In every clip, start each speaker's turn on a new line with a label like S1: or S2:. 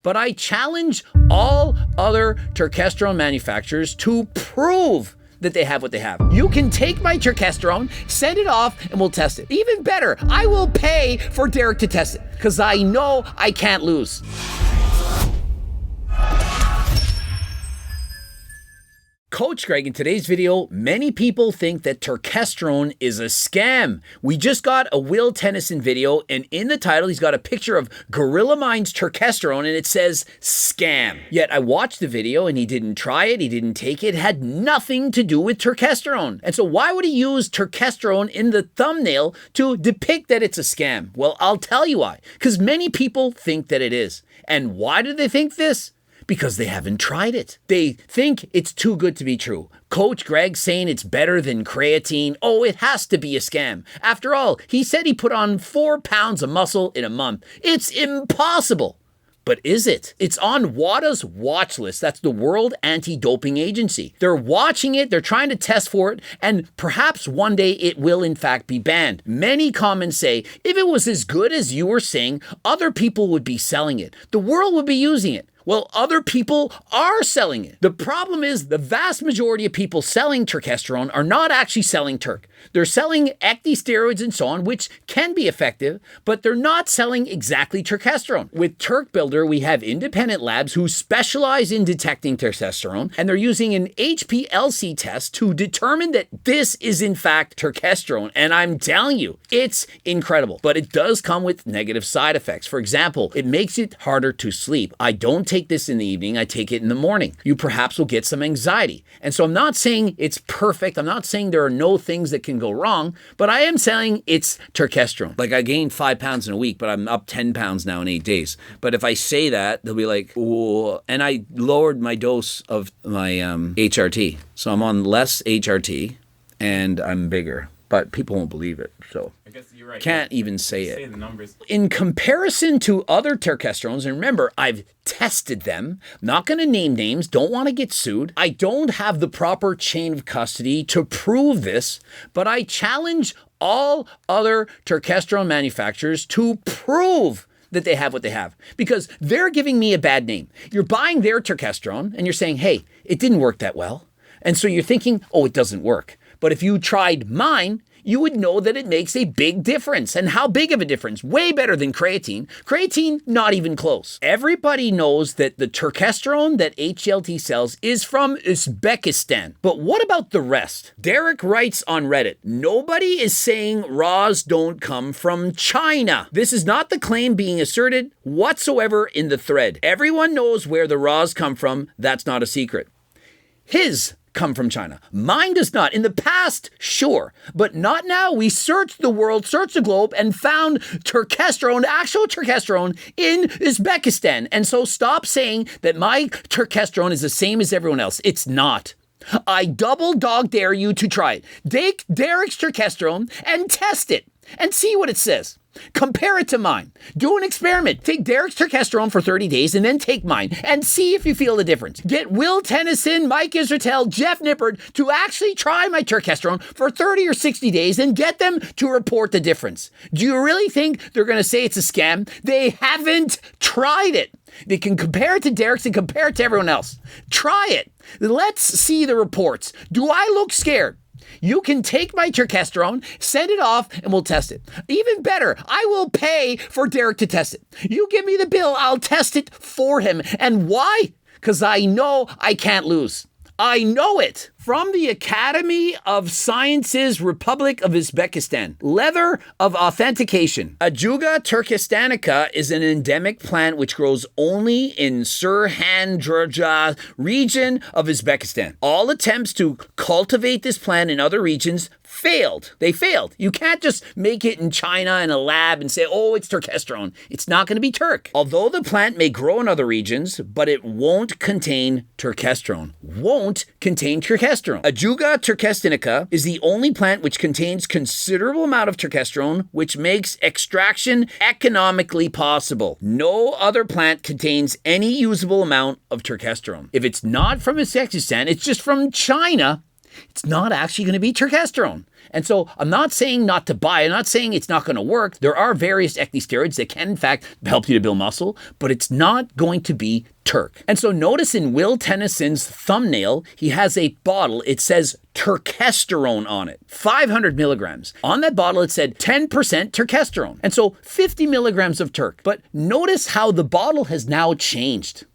S1: But I challenge all other turkesterone manufacturers to prove that they have what they have. You can take my turkesterone, send it off, and we'll test it. Even better, I will pay for Derek to test it, because I know I can't lose. Coach Greg, in today's video, many people think that turkesterone is a scam. We just got a Will Tennyson video, and in the title, he's got a picture of Gorilla Minds turkesterone, and it says scam. Yet I watched the video, and he didn't try it, he didn't take it, had nothing to do with turkesterone. And so why would he use turkesterone in the thumbnail to depict that it's a scam? Well, I'll tell you why. Because many people think that it is. And why do they think this? Because they haven't tried it. They think it's too good to be true. Coach Greg saying it's better than creatine. Oh, it has to be a scam. After all, he said he put on 4 pounds of muscle in a month. It's impossible. But is it? It's on WADA's watch list. That's the World Anti-Doping Agency. They're watching it, they're trying to test for it, and perhaps one day it will in fact be banned. Many comments say, if it was as good as you were saying, other people would be selling it. The world would be using it. Well, other people are selling it. The problem is the vast majority of people selling turkesterone are not actually selling Turk. They're selling ecdysteroids and so on, which can be effective, but they're not selling exactly turkesterone. With Turk Builder, we have independent labs who specialize in detecting testosterone, and they're using an HPLC test to determine that this is in fact turkesterone. And I'm telling you, it's incredible, but it does come with negative side effects. For example, it makes it harder to sleep. I don't take this in the evening, I take it in the morning. You perhaps will get some anxiety. And so I'm not saying it's perfect. I'm not saying there are no things that can go wrong, but I am saying it's turkesterone. Like I gained 5 pounds in a week, but I'm up 10 pounds now in 8 days. But if I say that, they'll be like, oh, and I lowered my dose of my HRT. So I'm on less HRT and I'm bigger, but people won't believe it. So
S2: I guess you're right.
S1: Can't even say it.
S2: Say the numbers.
S1: In comparison to other turkesterones, and remember, I've tested them, not going to name names, don't want to get sued. I don't have the proper chain of custody to prove this, but I challenge all other turkesterone manufacturers to prove that they have what they have, because they're giving me a bad name. You're buying their turkesterone and you're saying, hey, it didn't work that well. And so you're thinking, oh, it doesn't work. But if you tried mine, you would know that it makes a big difference. And how big of a difference? Way better than creatine. Creatine, not even close. Everybody knows that the turkesterone that HLT sells is from Uzbekistan. But what about the rest? Derek writes on Reddit, nobody is saying raws don't come from China. This is not the claim being asserted whatsoever in the thread. Everyone knows where the raws come from. That's not a secret. His come from China. Mine does not. In the past, sure, but not now. We searched the world, searched the globe, and found turkesterone, actual turkesterone, in Uzbekistan. And so stop saying that my turkesterone is the same as everyone else. It's not. I double dog dare you to try it. Take Derek's turkesterone and test it and see what it says. Compare it to mine. Do an experiment. Take Derek's turkesterone for 30 days and then take mine and see if you feel the difference. Get Will Tennyson, Mike Israetel, Jeff Nippard to actually try my turkesterone for 30 or 60 days and get them to report the difference. Do you really think they're going to say it's a scam? They haven't tried it. They can compare it to Derek's and compare it to everyone else. Try it. Let's see the reports. Do I look scared? You can take my turkesterone, send it off, and we'll test it. Even better, I will pay for Derek to test it. You give me the bill, I'll test it for him. And why? Because I know I can't lose. I know it. From the Academy of Sciences, Republic of Uzbekistan. Leather of authentication. Ajuga turkestanica is an endemic plant which grows only in Surhandrja region of Uzbekistan. All attempts to cultivate this plant in other regions failed. They failed. You can't just make it in China in a lab and say, oh, it's turkesterone. It's not going to be Turk. Although the plant may grow in other regions, but it won't contain turkesterone. Won't contain turkesterone. Ajuga turkestanica is the only plant which contains considerable amount of turkesterone, which makes extraction economically possible. No other plant contains any usable amount of turkesterone. If it's not from Uzbekistan, it's just from China, it's not actually going to be turkesterone. And so I'm not saying not to buy. I'm not saying it's not going to work. There are various steroids that can, in fact, help you to build muscle, but it's not going to be Turk. And so notice in Will Tennyson's thumbnail, he has a bottle. It says Turkesterone on it, 500 milligrams. On that bottle, it said 10% Turkesterone. And so 50 milligrams of Turk. But notice how the bottle has now changed.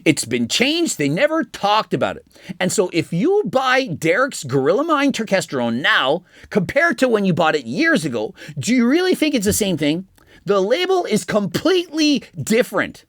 S1: It's been changed. They never talked about it. And so if you buy Derek's Gorilla Mind Turkesterone now, compared to when you bought it years ago, do you really think it's the same thing? The label is completely different.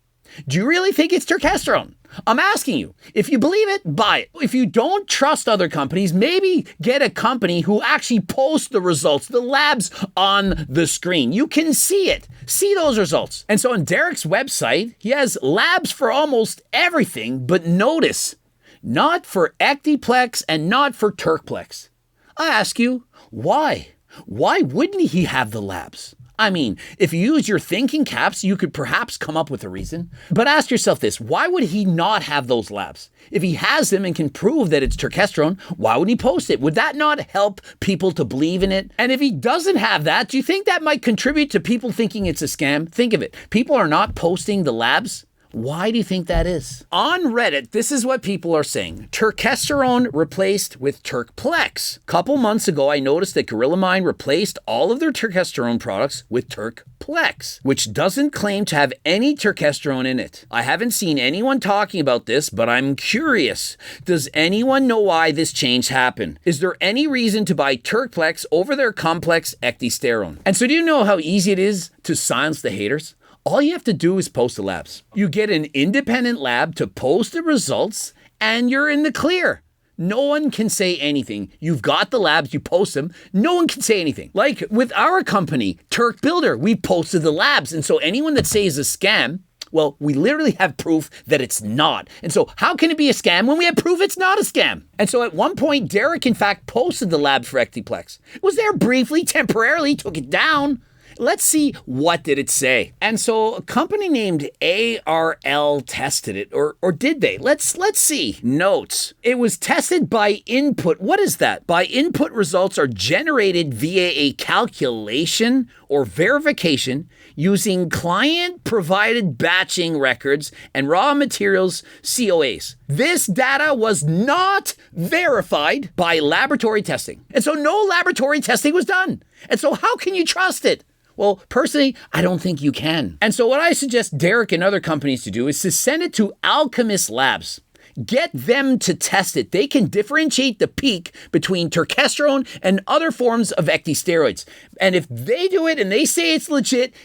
S1: Do you really think it's Turkesterone? I'm asking you. If you believe it, buy it. If you don't trust other companies, maybe get a company who actually posts the results, the labs on the screen. You can see it. See those results. And so on Derek's website, he has labs for almost everything, but notice, not for Ectiplex and not for Turkplex. I ask you, why? Why wouldn't he have the labs? I mean, if you use your thinking caps, you could perhaps come up with a reason. But ask yourself this, why would he not have those labs? If he has them and can prove that it's Turkesterone, why would he post it? Would that not help people to believe in it? And if he doesn't have that, do you think that might contribute to people thinking it's a scam? Think of it. People are not posting the labs. Why do you think that is? On Reddit, this is what people are saying. Turkesterone replaced with Turkplex. A couple months ago, I noticed that Gorilla Mind replaced all of their Turkesterone products with Turkplex, which doesn't claim to have any Turkesterone in it. I haven't seen anyone talking about this, but I'm curious. Does anyone know why this change happened? Is there any reason to buy Turkplex over their complex Ectosterone? And so do you know how easy it is to silence the haters? All you have to do is post the labs. You get an independent lab to post the results and you're in the clear. No one can say anything. You've got the labs, you post them. No one can say anything. Like with our company, Turk Builder, we posted the labs. And so anyone that says it's a scam, well, we literally have proof that it's not. And so how can it be a scam when we have proof it's not a scam? And so at one point, Derek, in fact, posted the labs for Ectiplex. It was there briefly, temporarily, took it down. Let's see, what did it say? And so a company named ARL tested it, or did they? Let's see. Notes. It was tested by input. What is that? By input results are generated via a calculation or verification using client-provided batching records and raw materials COAs. This data was not verified by laboratory testing. And so no laboratory testing was done. And so how can you trust it? Well, personally, I don't think you can. And so what I suggest Derek and other companies to do is to send it to Alchemist Labs. Get them to test it. They can differentiate the peak between Turkesterone and other forms of ectosteroids. And if they do it and they say it's legit,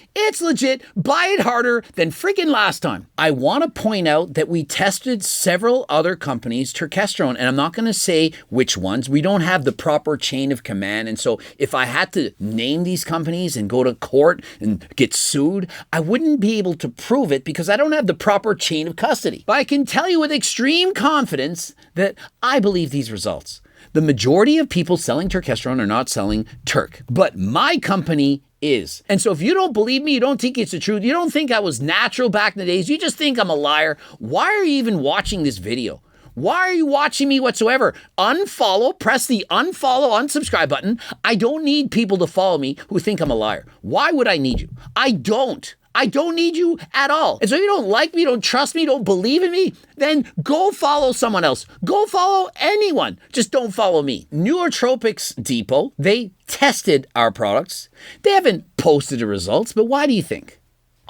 S1: buy it harder than freaking last time. I want to point out that we tested several other companies' Turkesterone, and I'm not going to say which ones. We don't have the proper chain of command. And so if I had to name these companies and go to court and get sued, I wouldn't be able to prove it because I don't have the proper chain of custody. But I can tell you with extreme confidence that I believe these results. The majority of people selling Turkesterone are not selling Turk, but my company is. And so if you don't believe me, you don't think it's the truth, you don't think I was natural back in the days, you just think I'm a liar, why are you even watching this video? Why are you watching me whatsoever? Unfollow, press the unfollow, unsubscribe button. I don't need people to follow me who think I'm a liar. Why would I need you? I don't need you at all. And so if you don't like me, don't trust me, don't believe in me, then go follow someone else. Go follow anyone. Just don't follow me. Neurotropics Depot, they tested our products. They haven't posted the results, but why do you think?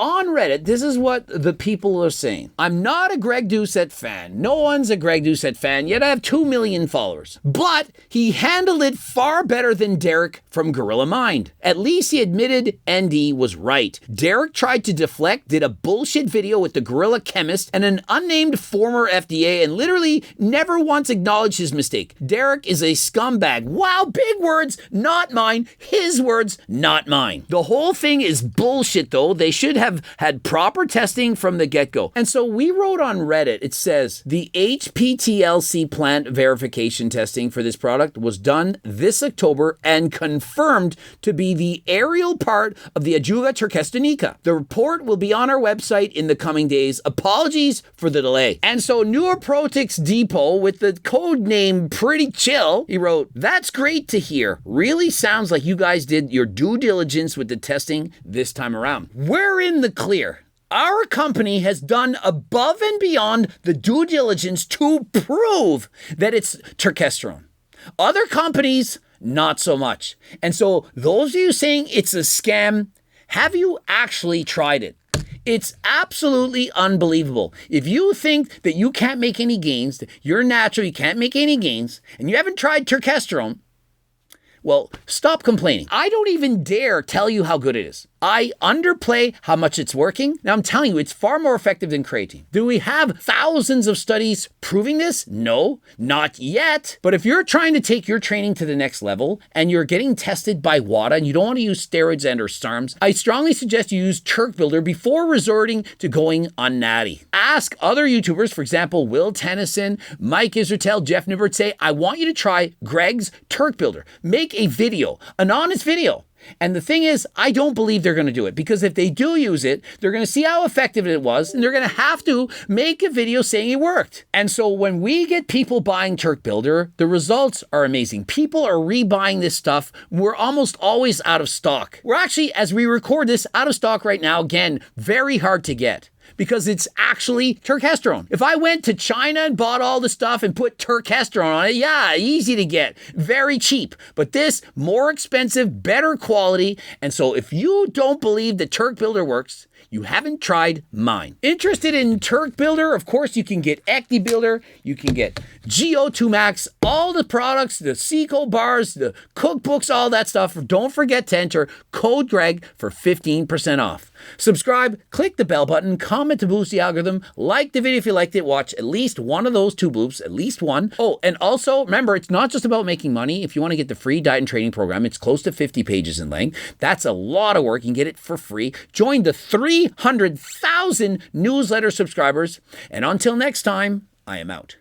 S1: On Reddit, this is what the people are saying. I'm not a Greg Doucette fan. No one's a Greg Doucette fan, yet I have 2 million followers. But he handled it far better than Derek from Gorilla Mind. At least he admitted ND was right. Derek tried to deflect, did a bullshit video with the gorilla chemist and an unnamed former FDA and literally never once acknowledged his mistake. Derek is a scumbag. Wow, big words, not mine. His words, not mine. The whole thing is bullshit though. They should have have had proper testing from the get-go. And so we wrote on Reddit, it says, the HPTLC plant verification testing for this product was done this October and confirmed to be the aerial part of the Ajuga turkesteronica. The report will be on our website in the coming days. Apologies for the delay. And so Neuroprotics Depot with the code name Pretty Chill, he wrote, that's great to hear. Really sounds like you guys did your due diligence with the testing this time around. We're in the clear. Our company has done above and beyond the due diligence to prove that it's turkesterone. Other companies, not so much. And so those of you saying it's a scam, have you actually tried it? It's absolutely unbelievable. If you think that you can't make any gains, that you're natural, you can't make any gains, and you haven't tried turkesterone, well, stop complaining. I don't even dare tell you how good it is. I underplay how much it's working. Now I'm telling you, it's far more effective than creatine. Do we have thousands of studies proving this? No, not yet. But if you're trying to take your training to the next level and you're getting tested by WADA and you don't want to use steroids and or SARMs, I strongly suggest you use Turk Builder before resorting to going on natty. Ask other YouTubers, for example, Will Tennyson, Mike Israel, Jeff Nibbert, say, I want you to try Greg's Turk Builder. Make a video, an honest video. And the thing is, I don't believe they're going to do it, because if they do use it, they're going to see how effective it was, and they're going to have to make a video saying it worked. And so when we get people buying Turk Builder, the results are amazing. People are rebuying this stuff. We're almost always out of stock. We're actually, as we record this, out of stock right now. Again, very hard to get, because it's actually turkesterone. If I went to China and bought all the stuff and put turkesterone on it, yeah, easy to get, very cheap. But this, more expensive, better quality. And so if you don't believe that Turk Builder works, you haven't tried mine. Interested in Turk Builder? Of course, you can get Ecti Builder, you can get GO2 Max, all the products, the Seco bars, the cookbooks, all that stuff. Don't forget to enter code Greg for 15% off. Subscribe, click the bell button, comment to boost the algorithm, like the video if you liked it, watch at least one of those 2 bloops, at least one. Oh, and also remember, it's not just about making money. If you want to get the free diet and training program, it's close to 50 pages in length. That's a lot of work. You can get it for free. Join the 300,000 newsletter subscribers. And until next time, I am out.